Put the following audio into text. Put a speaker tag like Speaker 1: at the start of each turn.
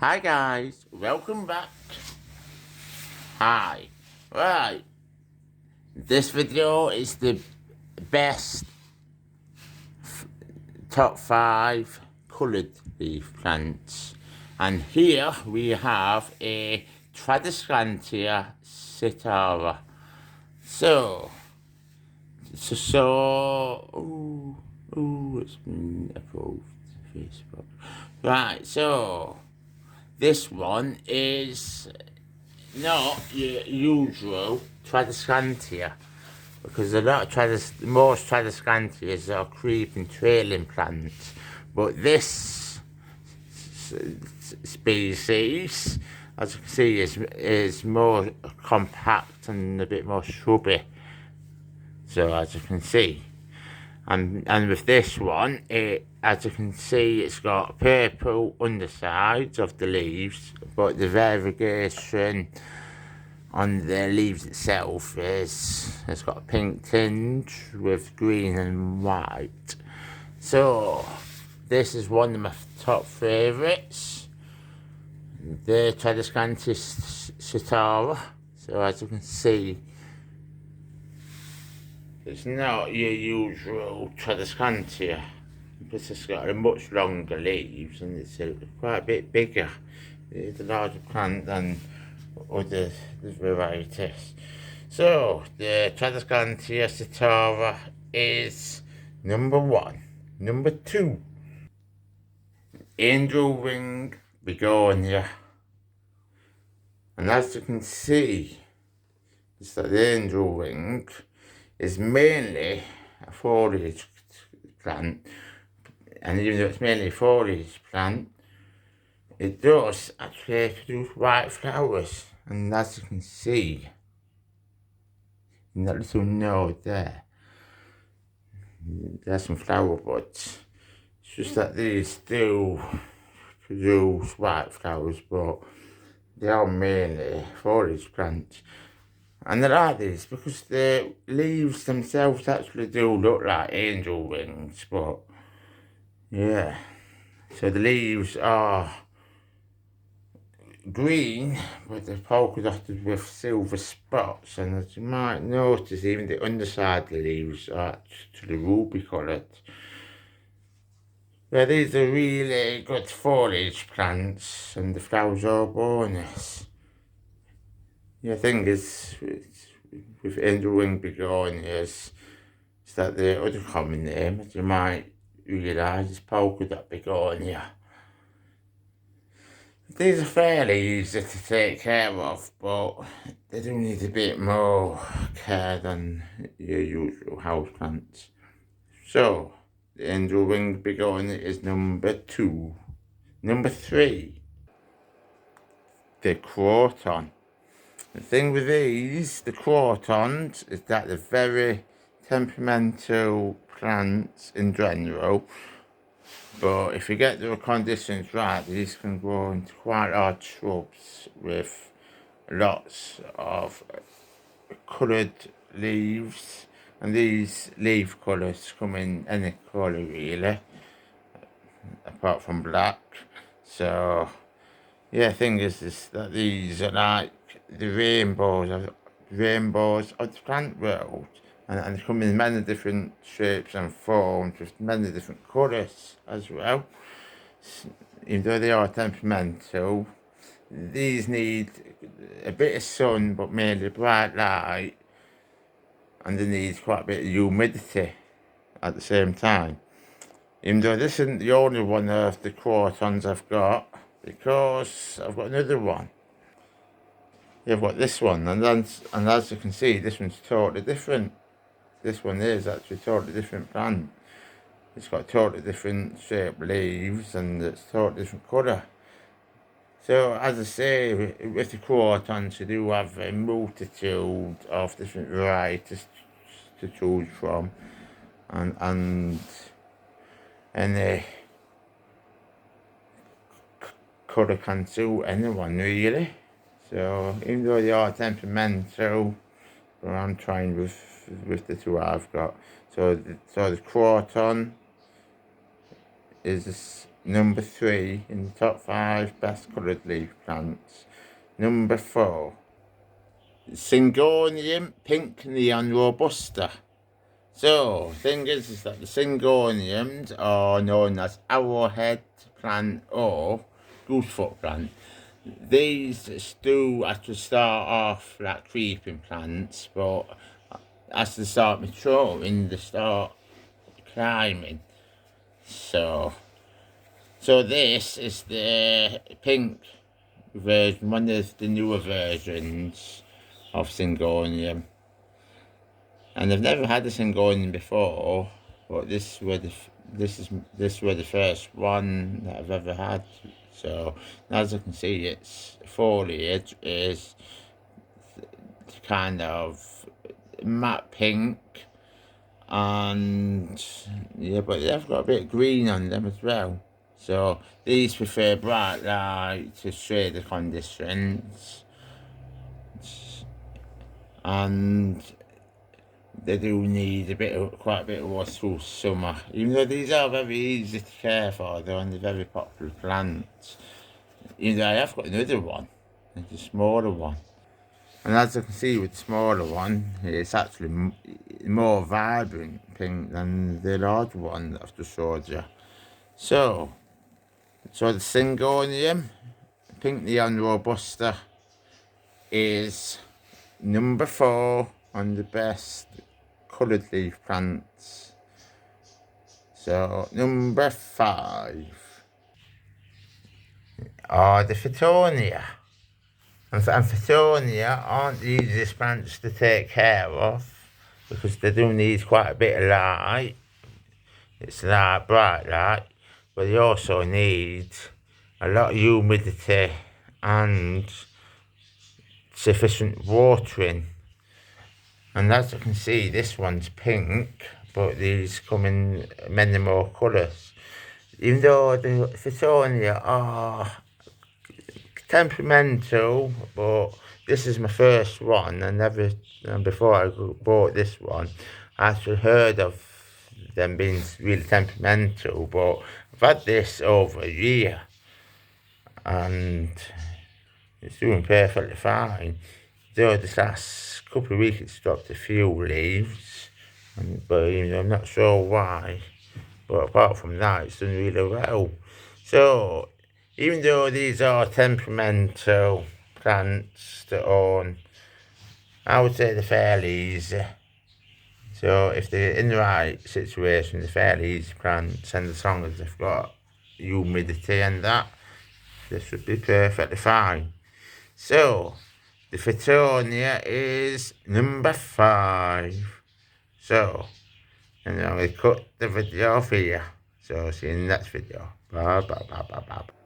Speaker 1: Hi guys, welcome back. Hi. Right, this video is the best top 5 coloured leaf plants. And here we have a Tradescantia sitara. It's been approved. Facebook. Right, so this one is not your usual Tradescantia, because a lot of most Tradescantias are creeping trailing plants, but this species, as you can see, is more compact and a bit more shrubby. So as you can see, and with this one, as you can see, it's got purple undersides of the leaves, but the variegation on the leaves itself it's got a pink tinge with green and white. So this is one of my top favourites, the Tradescantia sitara. So as you can see, it's not your usual Tradescantia, because it's got a much longer leaves and it's quite a bit bigger. It's a larger plant than other varieties. So the Tradescantia sitara is number 1. Number 2, angel wing begonia. And as you can see, it's that the angel wing is mainly a foliage plant, and even though it's mainly a foliage plant, it does actually produce white flowers. And as you can see in that little node there's some flower buds. It's just that these do produce white flowers, but they are mainly foliage plants. And I like these because the leaves themselves actually do look like angel wings, but yeah. So the leaves are green, but they're polka dotted with silver spots, and as you might notice, even the underside of the leaves are actually ruby coloured. Yeah, these are really good foliage plants, and the flowers are bonus. The thing is, with angel wing begonias, is that the other common name, as you might realise, is polka dot begonia. These are fairly easy to take care of, but they do need a bit more care than your usual houseplants. So, the angel wing begonia is number 2. Number 3, the croton. The thing with these, the crotons, is that they're very temperamental plants in general, but if you get the conditions right, these can grow into quite large shrubs with lots of coloured leaves, and these leaf colours come in any colour really, apart from black. So yeah, thing is that these are like the rainbows of the plant world, and they come in many different shapes and forms with many different colours as well. Even though they are temperamental, these need a bit of sun, but mainly bright light, and they need quite a bit of humidity at the same time. Even though this isn't the only one of the crotons I've got, because I've got another one. Yeah, I've got this one, and as you can see, this one's totally different. This one is actually a totally different plant. It's got totally different shaped leaves, and it's totally different colour. So, as I say, with the crotons, you do have a multitude of different varieties to choose from, and any colour can suit anyone really. So, even though they are temperamental, I'm trying with the two I've got. So the croton is Number 3 in the top 5 best coloured leaf plants. Number 4, Syngonium Pink Neon Robusta. So, thing is that the Syngoniums are known as arrowhead plant or goosefoot plant. These do actually start off like creeping plants, but as they start maturing, they start climbing. So this is the pink version, one of the newer versions of Syngonium. And I've never had a Syngonium before, but this were the first one that I've ever had. So as you can see, its foliage is kind of matte pink, and yeah, but they've got a bit of green on them as well. So these prefer bright light to shade the conditions, and they do need quite a bit of water through summer. Even though these are very easy to care for, they're only very popular plants. You know, I have got another one, it's a smaller one. And as you can see with the smaller one, it's actually more vibrant pink than the large one that I've just showed you. So the Syngonium Pink Neon Robusta is number 4 on the best coloured leaf plants. So number 5 are the Fittonia. And Fittonia aren't the easiest plants to take care of because they do need quite a bit of light. It's like bright light, but they also need a lot of humidity and sufficient watering. And as you can see, this one's pink, but these come in many more colours. Even though the Fittonia are temperamental, but this is my first one, and before I bought this one, I actually heard of them being really temperamental, but I've had this over a year, and it's doing perfectly fine. Though this last couple of weeks it's dropped a few leaves, but I'm not sure why. But apart from that, it's done really well. So even though these are temperamental plants to own, I would say they're fairly easy. So if they're in the right situation, they're fairly easy plants, and as long as they've got humidity and that, they should be perfectly fine. So the Fittonia is number 5. So, and I'm going to cut the video off here. So see you in the next video. Bye bye bye bye bye.